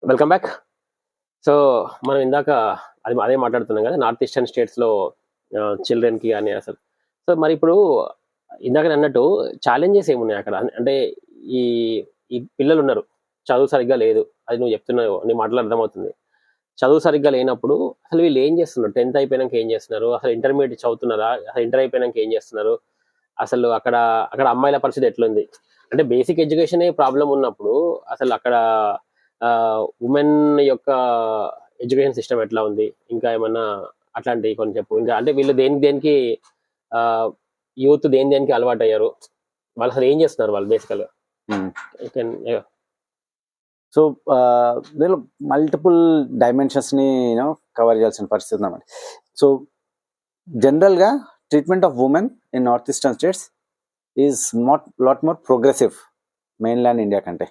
Welcome back. So మనం ఇందాక అదే మాట్లాడుతున్నాం కదా, నార్త్ ఈస్టర్న్ స్టేట్స్లో చిల్డ్రన్కి కానీ అసలు. సో మరి ఇప్పుడు ఇందాక అన్నట్టు ఛాలెంజెస్ ఏమున్నాయి అక్కడ? అంటే ఈ ఈ పిల్లలు ఉన్నారు, చదువు సరిగ్గా లేదు, అది నువ్వు చెప్తున్నావు, నీ మాటలు అర్థమవుతుంది. చదువు సరిగ్గా లేనప్పుడు అసలు వీళ్ళు ఏం చేస్తున్నారు? 10th అయిపోయినాక ఏం చేస్తున్నారు? అసలు ఇంటర్మీడియట్ చదువుతున్నారా? అసలు ఇంటర్ అయిపోయినాక ఏం చేస్తున్నారు? అసలు అక్కడ అక్కడ అమ్మాయిల పరిస్థితి ఎట్లుంది? అంటే బేసిక్ ఎడ్యుకేషనే ప్రాబ్లం ఉన్నప్పుడు అసలు అక్కడ ఉమెన్ యొక్క ఎడ్యుకేషన్ సిస్టమ్ ఎట్లా ఉంది? ఇంకా ఏమన్నా అట్లాంటివి కొన్ని చెప్పు. ఇంకా అంటే వీళ్ళు దేనికి యూత్ దేనికి అలవాటు అయ్యారు? వాళ్ళు అసలు ఏం చేస్తున్నారు వాళ్ళు బేసికల్గా? సో దీనిలో మల్టిపుల్ డైమెన్షన్స్ని కవర్ చేయాల్సిన పరిస్థితి ఉందన్నమాట. సో జనరల్గా treatment of women in north eastern states is lot more progressive mainland India కంటే.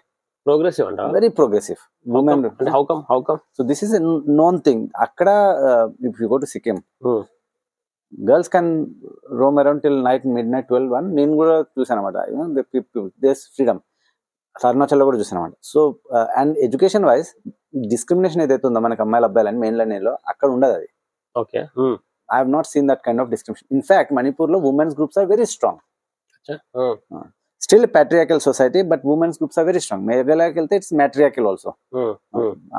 ప్రోగ్రెసివ్ అంట? Very progressive. Women how come? So this is a known thing. అక్కడ if you go to Sikkim, girls can roam around till midnight 12-1. నేను కూడా చూసాను అనమాట. Does freedom. అరుణాచల్లో కూడా చూసాను అనమాట. So and education wise discrimination ఏదైతే ఉందో మనకి అమ్మాయిలు అబ్బాయిలని మెయిన్లాండ్ లో అక్కడ ఉండదు అది. Okay. I have not seen that kind of discrimination. In fact Manipur లో women's groups are very strong. Still patriarchal society, but women's groups are very strong. మేఘాలయకి వెళ్తే ఇట్స్ matriarchal also.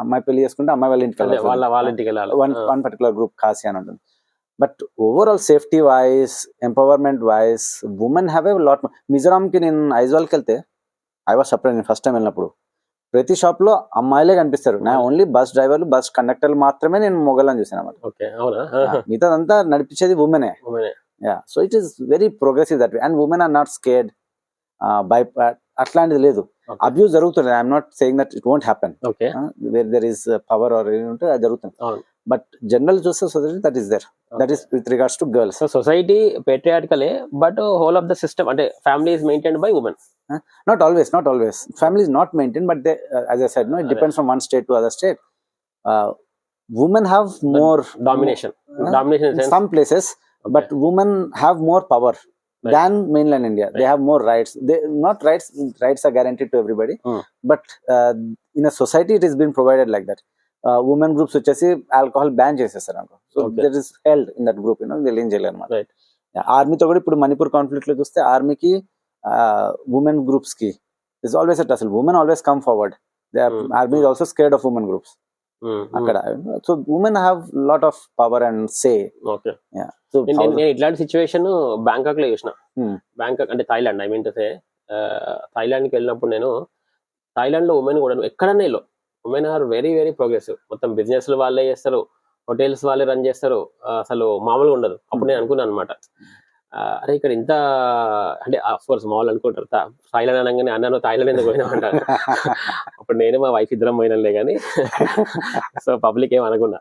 అమ్మాయి పెళ్లి చేసుకుంటే అమ్మాయి వాళ్ళ ఇంటికి వెళ్ళాలి. వన్ పర్టికులర్ గ్రూప్ కాసి అని ఉంటుంది. But overall safety wise, empowerment wise women have a lot. మిజోరాంకి నేను ఐజ్వాల్కి వెళ్తే ఐ వాస్ సర్ప్రైజ్. నేను ఫస్ట్ టైం వెళ్ళినప్పుడు ప్రతి షాప్ లో అమ్మాయిలే కనిపిస్తారు. నా ఓన్లీ బస్ డ్రైవర్లు, బస్ కండక్టర్లు మాత్రమే నేను మొగలని చూసాను అన్నమాట. మిగతాదంతా నడిపించేది ఉమెనే. So it is very progressive that way. And women are not scared by అట్లాంటిది లేదు. అబ్యూస్ జరుగుతుంది. I'm not saying that it won't happen. Where there is power or ఉంటే అది జరుగుతుంది. బట్ జనరల్ చూస్తే society that is there. That is with regards to girls. So society patriarchal, but whole of the system అంటే family is maintained by women. Not always. Family is not maintained, but they, as I said, it depends from one state to other state. Women have more domination in some places, but women have more power than mainland India. They have more rights. Rights are guaranteed to everybody, but in a society it is being provided like that. Women groups వచ్చేసి alcohol ban చేసేస్తారు అనుకో. So that is held in that group. వీళ్ళు ఏం చేయలేరు అనమాట. ఆర్మీతో కూడా ఇప్పుడు Manipur conflict లో చూస్తే ఆర్మీకి women groups ki is always a tussle. Women always come forward. Army is also scared of women groups. Akkada. So women have lot of power and say. Okay. Yeah. So నేను ఇట్లాంటి situation Bangkok లో చూసిన. Bangkok అంటే Thailand, I mean to say Thailand కి వెళ్ళినప్పుడు నేను Thailand లో women కూడా ఎక్కడన్నా ఇల్లు women are very very progressive. మొత్తం బిజినెస్ వాళ్ళే చేస్తారు, హోటల్స్ వాళ్ళే రన్ చేస్తారు, అసలు మామూలుగా ఉండదు. అప్పుడు నేను అనుకున్నాను అనమాట, అరే ఇక్కడ ఇంత అంటే ఆఫ్ కోర్స్ మామూలు అనుకుంటారు. థాయిలాండ్ అనగానే అన్నాను థాయిలాండ్ ఎందుకు పోయినా అంటారు. అప్పుడు నేను మా వైఫ్ ఇద్దరం పోయినాలే కానీ సో పబ్లిక్ ఏం అనుకున్నా.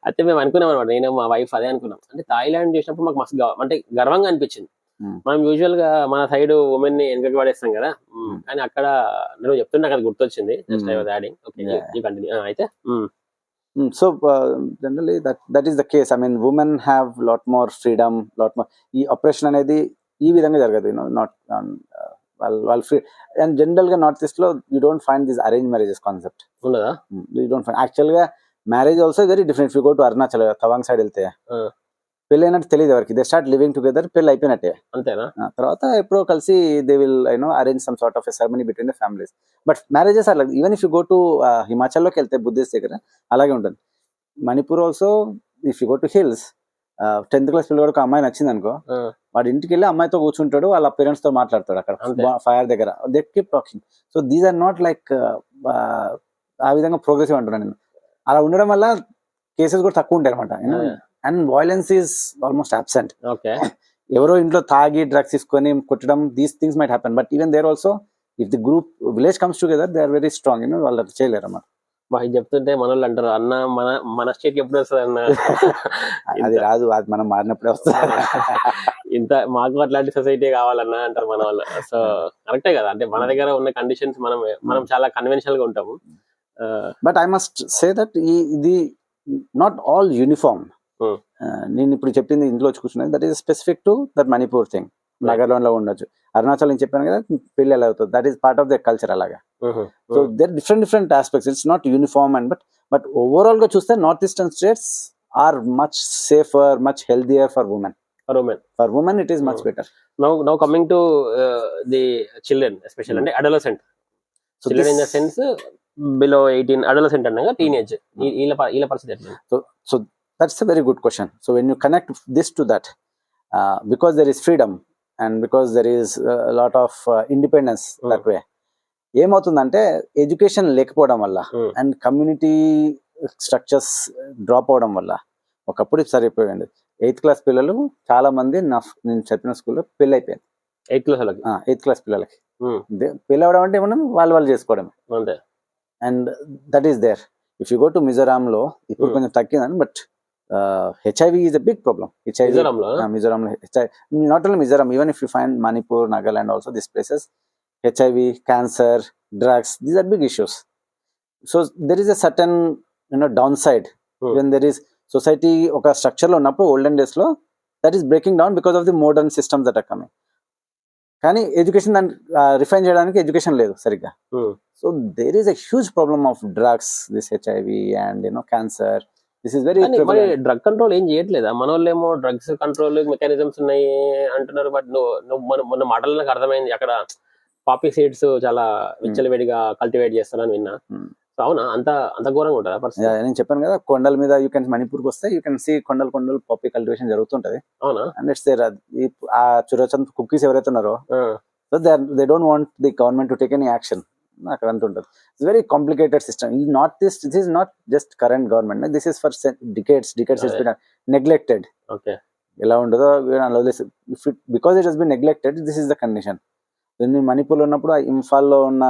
అయితే మేము అనుకున్నాం అనమాట, నేను మా వైఫ్ అదే అనుకున్నాం. అంటే థాయిలాండ్ చూసినప్పుడు మాకు మస్తు అంటే గర్వంగా అనిపించింది. మనం యూజువల్ గా మన సైడ్ ఉమెన్ ని వెనకకి పడేస్తాం కదా, కానీ అక్కడ నేను చెప్తున్నా నాకు అది గుర్తొచ్చింది. Just I was adding. Okay, continue. అయితే so generally that is the case. I mean women have lot more freedom, lot more. ఈ ఆపరేషన్ అనేది ఈ విధంగా జరగదు, నాట్ వాళ్ళ ఫ్రీ. అండ్ జనరల్ గా నార్త్ ఈస్ట్ లో you don't find this arrange marriages concept ఉన్నదా? You don't find. యాక్చువల్ గా marriage also very different. You go to Arunachal, Tawang side వెళ్తే పెళ్లి అయినట్టు తెలియదు ఎవరికి. దే స్టార్ట్ లివింగ్ టుగెదర్, పెళ్లి అయిపోయినట్టే. అంతేనా? తర్వాత ఎప్పుడో కలిసి they will arrange some sort of a ceremony between the families. But marriages are like, even if you go to హిమాచల్లోకి వెళ్తే బుద్ధిస్ట్ దగ్గర అలాగే ఉంటుంది. Manipur also if you go to hills, 10th class పిల్లలు ఒక అమ్మాయి నచ్చింది అనుకో, వాడి ఇంటికి వెళ్ళి అమ్మాయితో కూర్చుంటాడు, వాళ్ళ పేరెంట్స్ తో మాట్లాడతాడు అక్కడ ఫైర్ దగ్గర. They keep talking. So these are not like ఆ విధంగా ప్రోగ్రెసివ్ అంటున్నాను నేను. అలా ఉండడం వల్ల కేసెస్ కూడా తక్కువ ఉంటాయి అనమాట. And violence is almost absent. ఎవరో ఇంట్లో తాగి డ్రగ్స్ తీసుకొని కొట్టడం, these things might happen. But even there also if the group village comes together, they are very strong. వాళ్ళు చేయలేరు అన్నమాట. మాకు చెప్తుంటే మన వాళ్ళు అంటారు, అన్న మన స్టేట్ ఎప్పుడు వస్తుంది అన్న. అది రాదు, అది మనం మారినప్పుడే వస్తుంది. ఇంత మాకు అట్లాంటి సొసైటీ కావాలన్నా అంటారు మన వాళ్ళు. సో కరెక్టే కదా, అంటే మన దగ్గర ఉన్న కండిషన్స్ మనం చాలా కన్వెన్షనల్ గా ఉంటాము. But I must say that ఇది నాట్ ఆల్ యూనిఫామ్. నేను ఇప్పుడు చెప్పింది ఇంట్లో వచ్చి కూర్చున్నది, that is specific to that Manipur thing. Nagaland లో ఉండొచ్చు, అరుణాచల్ నేను చెప్పాను కదా పెళ్లి ఎలా అవుతుంది, that is part of the culture అలాగా. So there different aspects, it's not uniform and but overall గా చూస్తే north eastern states are much safer, much healthier for women. For women it is much better. Now coming to the children, especially and adolescent. So children in the sense below 18, adolescent and teenage. Ila పరిస్థితి ఎట్లా? So that's a very good question. So when you connect this to that, because there is freedom and because there is a lot of independence that way, ఏమవుతుందంటే education లేకపోవడం వల్ల and community structures drop అవడం వల్ల ఒకప్పుడు సరిపోయింది. 8th class పిల్లలు చాలా మంది నేను చెప్పిన స్కూల్లో పెళ్లి అయిపోయింది. 8th క్లాస్ పిల్లలకి పెళ్లి అవడం అంటే ఏమన్నా వాళ్ళు చేసుకోవడం. And that is there. If you go to Mizoram లో ఇప్పుడు కొంచెం తగ్గిందని, but HIV is a big problem. మిజోరాంలో not only Mizoram, even if you find Manipur, Nagaland also, this places HIV, cancer, drugs, these are big issues. So there is a certain downside when there is society oka structure lo unnappudu olden days lo that is breaking down because of the modern systems that are coming. Kani education dan refine cheyadaniki education ledu sarigga. So there is a huge problem of drugs, this HIV and cancer. This is very prevalent. Drug control ఏం చేయట్లేదా మనోళ్ళేమో? Drugs control mechanisms ఉన్నాయి అంటున్నారు, but మన మాటల్లో నాకు అర్థమైంది అక్కడ poppy seeds చాలా విచ్చలవిడిగా కల్టివేట్ చేస్తారని విన్నా. అవునా? అంత ఘోరంగా ఉంటుందా పరిస్థితి? నేను చెప్పాను కదా, కొండల మీద మణిపూర్కి వస్తే యూ కెన్ సీ కొండలు పాపీ కల్టివేషన్ జరుగుతుంటది. అవునా? And it's there. ఆ చురచంద్ కుక్కీస్ ఎవరైతే ఉన్నారో so they don't want the government to take any action. అక్కడ అంటుంటది. It's very complicated system. ఈ north east, this is not just current government, this is for decades it's been neglected. Okay, ఎలా ఉండదో because it has been neglected, this is the condition. మణిపూర్లో ఉన్నప్పుడు ఇంఫాల్లో ఉన్న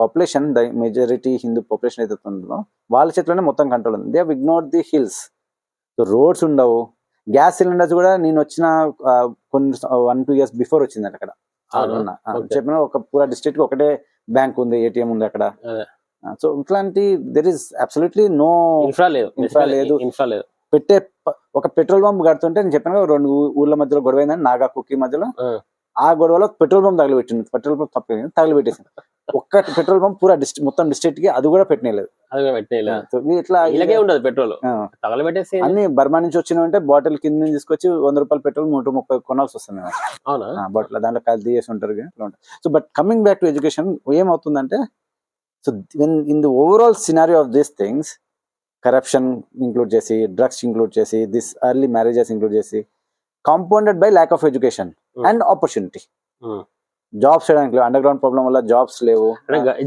population, the majority Hindu population ఏదైతే ఉంటుందో వాళ్ళ చేతిలోనే మొత్తం కంట్రోల్ ఉంది. They have ignored the hills. So roads ఉండవు. గ్యాస్ సిలిండర్స్ కూడా నేను వచ్చిన కొన్ని 1-2 years బిఫోర్ వచ్చింది అక్కడ. చెప్పిన ఒక పూరా డిస్ట్రిక్ట్ కి ఒకటే బ్యాంక్ ఉంది, ATM ఉంది అక్కడ. సో ఇట్లాంటి there is absolutely no infra లేదు. పెట్టే ఒక పెట్రోల్ పంప్ కడుతుంటే నేను చెప్పాను 2 ఊర్ల మధ్యలో గొడవ అయిందని, నాగా కుక్కీ మధ్యలో. ఆ గొడవలో పెట్రోల్ పంప్ తగలబెట్టింది. పెట్రోల్ పంప్ తగలబెట్టేసింది. ఒక్క పెట్రోల్ పంప్ పూరా మొత్తం డిస్ట్రిక్ట్ కి అది కూడా పెట్టలేదు. ఇట్లా పెట్రోల్ అన్ని బర్మా నుంచి వచ్చినాయంటే బాటిల్ కింద నుంచి తీసుకొచ్చి 100 రూపాయల పెట్రోల్ 130 కొనాల్సి వస్తుంది. బాటిల్ దాంట్లో కలిసి చేసి ఉంటారు. So but coming back to education, ఏమవుతుందంటే so in the overall scenario of these things, corruption include చేసి, డ్రగ్స్ ఇంక్లూడ్ చేసి, దిస్ ఎర్లీ మ్యారేజెస్ ఇంక్లూడ్ చేసి, compounded by lack of education and opportunity. Jobs చేయడానికి లేవు. అండర్ గ్రౌండ్ ప్రాబ్లం వల్ల jobs లేవు.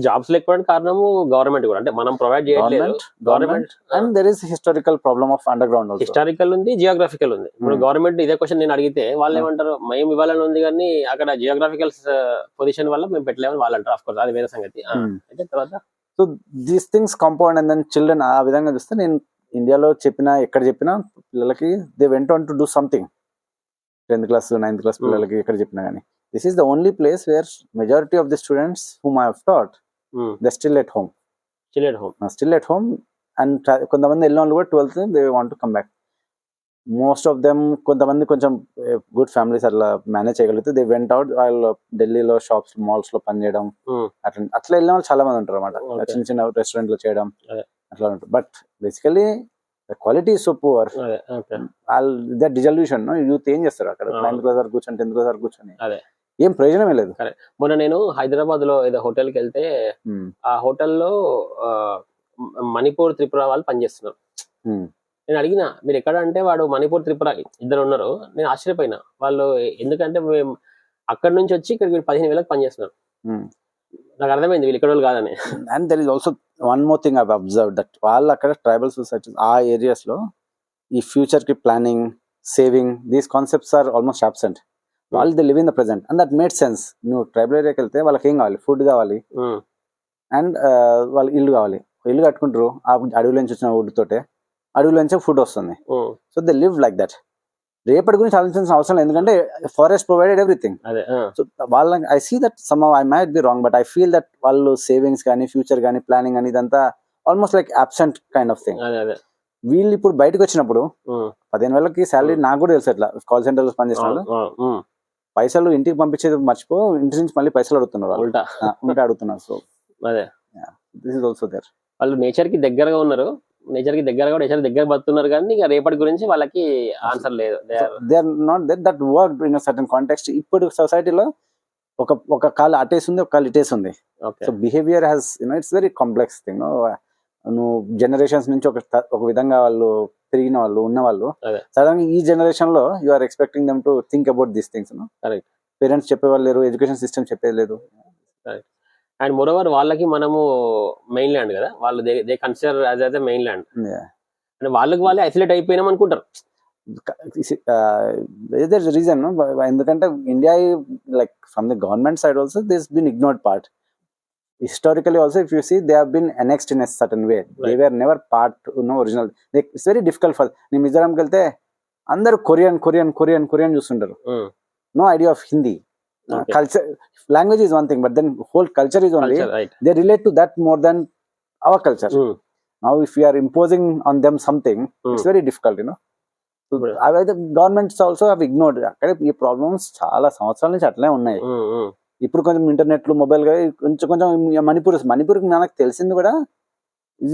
Jobs లేకపోవడానికి కారణము గవర్నమెంట్ కూడా, అంటే మనం ప్రొవైడ్ చేయట్లేదు. Government and there is historical problem of underground. Historical ఉంది, జియోగ్రఫికల్ ఉంది. ఇప్పుడు గవర్నమెంట్ ఇదే క్వశ్చన్ నేను అడిగితే వాళ్ళు ఏమంటారు, మేము ఇవ్వాలని ఉంది కానీ అక్కడ జియోగ్రఫికల్ పొజిషన్ వల్ల మేము పెట్టలేమని వాళ్ళు అంటారు. ఆఫ్ కోర్స్ అది వేరే సంగతి. అయితే తర్వాత so these things compound and then children ఆ విధంగా చూస్తే, నేను ఇండియాలో ఎక్కడ చెప్పినా పిల్లలకి they went on to do something. 10th class 9th class పిల్లలకి ఎక్కడ చెప్పినా కానీ, this is the only place where majority of the students whom I have taught, they're still at home and కొంతమంది వెళ్ళిన వాళ్ళు కూడా 12th they want to come back. most of them, కొంతమంది కొంచెం గుడ్ ఫ్యామిలీస్ అట్లా మేనేజ్ చేయగలిగితే they went out. వాళ్ళు ఢిల్లీలో షాప్స్, మాల్స్ లో పని చేయడం, అట్లా వెళ్ళిన వాళ్ళు చాలా మంది ఉంటారు అనమాట. చిన్న రెస్టారెంట్ లో చేయడం అట్లా ఉంటారు. But basically the quality is so poor. that disillusion, no? Youth ఏం చేస్తారు అక్కడ 9th class వరకు కూర్చొని 10th class వరకు కూర్చొని ఏం ప్రయోజనమే లేదు. మొన్న నేను హైదరాబాద్ లో ఏదో హోటల్ కి వెళ్తే, ఆ హోటల్లో మణిపూర్, త్రిపుర వాళ్ళు పనిచేస్తున్నారు. నేను అడిగిన మీరు ఎక్కడ అంటే, వాడు మణిపూర్, త్రిపుర ఇద్దరు ఉన్నారు. నేను ఆశ్చర్యపోయినా. వాళ్ళు ఎందుకంటే మేము అక్కడి నుంచి వచ్చి ఇక్కడికి 15,000 పనిచేస్తున్నారు. నాకు అర్థమైంది వీళ్ళు ఇక్కడ వాళ్ళు కాదని. And there is also one more thing I have observed, that వాళ్ళు అక్కడ ట్రైబల్ సొసైటీస్ ఆ ఏరియాస్ లో ఈ ఫ్యూచర్ కి planning, saving, these concepts are almost absent. వాళ్ళు they live in the present and that made sense. నువ్వు tribal ఏరియాకి వెళ్తే వాళ్ళకి ఏం కావాలి? ఫుడ్ కావాలి అండ్ వాళ్ళు ఇల్లు కావాలి. ఇల్లు కట్టుకుంటారు ఆ అడవిలో నుంచి వచ్చిన వుడ్ తోటే, అడవిలో నుంచే ఫుడ్ వస్తుంది. So they live like that. రేపటి గురించి ఆలోచించాల్సిన అవసరం లేదు, ఎందుకంటే ఫారెస్ట్ ప్రొవైడెడ్ ఎవ్రీథింగ్. సో వాళ్ళ I see that some I might be wrong, but I feel that వాళ్ళు సేవింగ్స్ కానీ, ఫ్యూచర్ కానీ, ప్లానింగ్ కానీ, ఇదంతా almost like absent kind of thing. వీళ్ళు ఇప్పుడు బయటకు వచ్చినప్పుడు 15,000కి శాలరీ, నాకు కూడా తెలుసు ఎట్లా కాల్ సెంటర్ లో పనిచేసిన వాళ్ళు పైసలు ఇంటికి పంపించేది మర్చిపో, ఇంటి నుంచి మళ్ళీ పైసలు అడుగుతున్నారు వాళ్ళు. ఉల్టా ఉంటే అడుగుతున్నారు. సో అదే దిస్ ఇస్ ఆల్సో దేర్. వాళ్ళు నేచర్ కి దగ్గరగా ఉన్నారు, నేచర్ కి దగ్గర బతున్నారు, కానీ ఇక రేపటి గురించి వాళ్ళకి ఆన్సర్ లేదు. They are not that work in certain context. ఇప్పుడు సొసైటీలో ఒక కాలు అటేసి ఉంది, ఒక కాలు ఇటేసి ఉంది. So behaviour has its very complex thing. నువ్వు జనరేషన్స్ నుంచి ఒక విధంగా వాళ్ళు పెరిగిన వాళ్ళు ఉన్న వాళ్ళు సడన్ ఈ జనరేషన్ లో you are expecting them to think about these things. Parents చెప్పేవాళ్ళు లేరు, ఎడ్యుకేషన్ సిస్టమ్ చెప్పేది లేదు. అండ్ మోరోవర్ వాళ్ళకి మనము మెయిన్ ల్యాండ్ కదా, వాళ్ళు they consider as main land. అంటే వాళ్ళకి వాళ్ళే ఐసోలేట్ అయిపోయినాం అనుకుంటారు. రీజన్ ఎందుకంటే India like from the government side also this been ignored part. Historically also, if you see, they have been annexed in a certain way. They were never part, original. It's very difficult for నీ మిజోరాంకి వెళ్తే అందరూ Korean చూస్తుంటారు. No idea of Hindi. Culture, language is one thing, but then whole culture is only they relate to that more than our culture. Now if we are imposing on them something, it's very difficult, So the governments also have ignored. అక్కడ ఈ problems చాలా సంవత్సరాల నుంచి అట్లే ఉన్నాయి. ఇప్పుడు కొంచెం internet mobile కొంచెం మణిపూర్ మనకు తెలిసింది కూడా,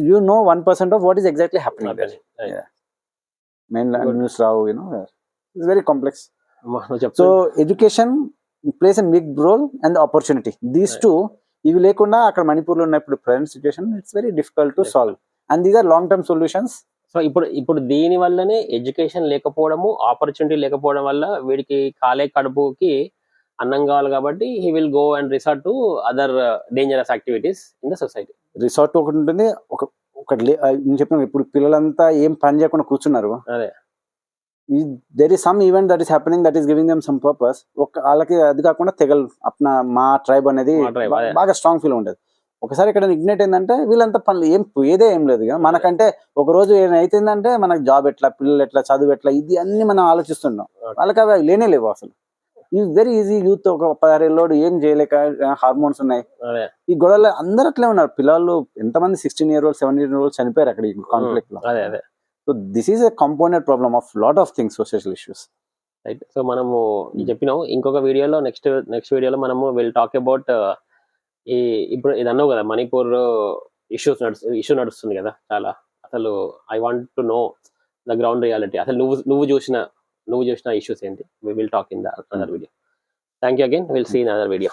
you know 1% of what is exactly happening there. Main news రావు, it's very complex. So education plays a big role and opportunity. These too, ఇవి లేకుండా అక్కడ మణిపూర్లో ఉన్న ఇప్పుడు present situation it's very difficult to solve, and these are long term solutions. So ఇప్పుడు దీని వల్లనే ఎడ్యుకేషన్ లేకపోవడము, ఆపర్చునిటీ లేకపోవడం వల్ల వీడికి కాలే కడుపుకి అన్నం కావాలి కాబట్టి he will go and resort to other dangerous activities in the society. Resort ఒకటి ఉంటుంది. నేను చెప్పిన ఇప్పుడు పిల్లలంతా ఏం పని చేయకుండా కూర్చున్నారు. అదే there is some event that is happening that is giving them some purpose. వాళ్ళకి అది కాకుండా తెగలు మా ట్రైబ్ అనేది బాగా స్ట్రాంగ్ ఫీల్ ఉంటుంది. ఒకసారి ఇక్కడ ఇగ్నైట్ ఏంటంటే వీళ్ళంతా పనులు ఏం లేదు. మనకంటే ఒక రోజు ఏమైతుందంటే మనకు జాబ్ ఎట్లా, పిల్లలు ఎట్లా, చదువు ఎట్లా, ఇది అన్ని మనం ఆలోచిస్తున్నాం. వాళ్ళకి అవి లేనే లేవు అసలు. ఈ వెరీ ఈజీ యూత్, ఒక 16 ఏళ్ళోడు ఏం చేయలేక, హార్మోన్స్ ఉన్నాయి, ఈ గొడవలు అందరూ అట్లే ఉన్నారు. పిల్లలు ఎంతమంది 16 year olds 17 year olds చనిపోయారు అక్కడ ఈ కాన్ఫ్లిక్ట్ లో. So this is a compounded problem of lot of things, social issues. Right. So మనము చెప్పినాం ఇంకొక వీడియోలో, నెక్స్ట్ వీడియోలో మనము విల్ టాక్ అబౌట్ ఇప్పుడు ఇది అన్నావు కదా, మణిపూర్ ఇష్యూ నడుస్తుంది కదా చాలా. అసలు I want to know the ground reality. అసలు నువ్వు చూసిన issues ఏంటి? We will talk in the other video. Thank you again. We'll see in another video.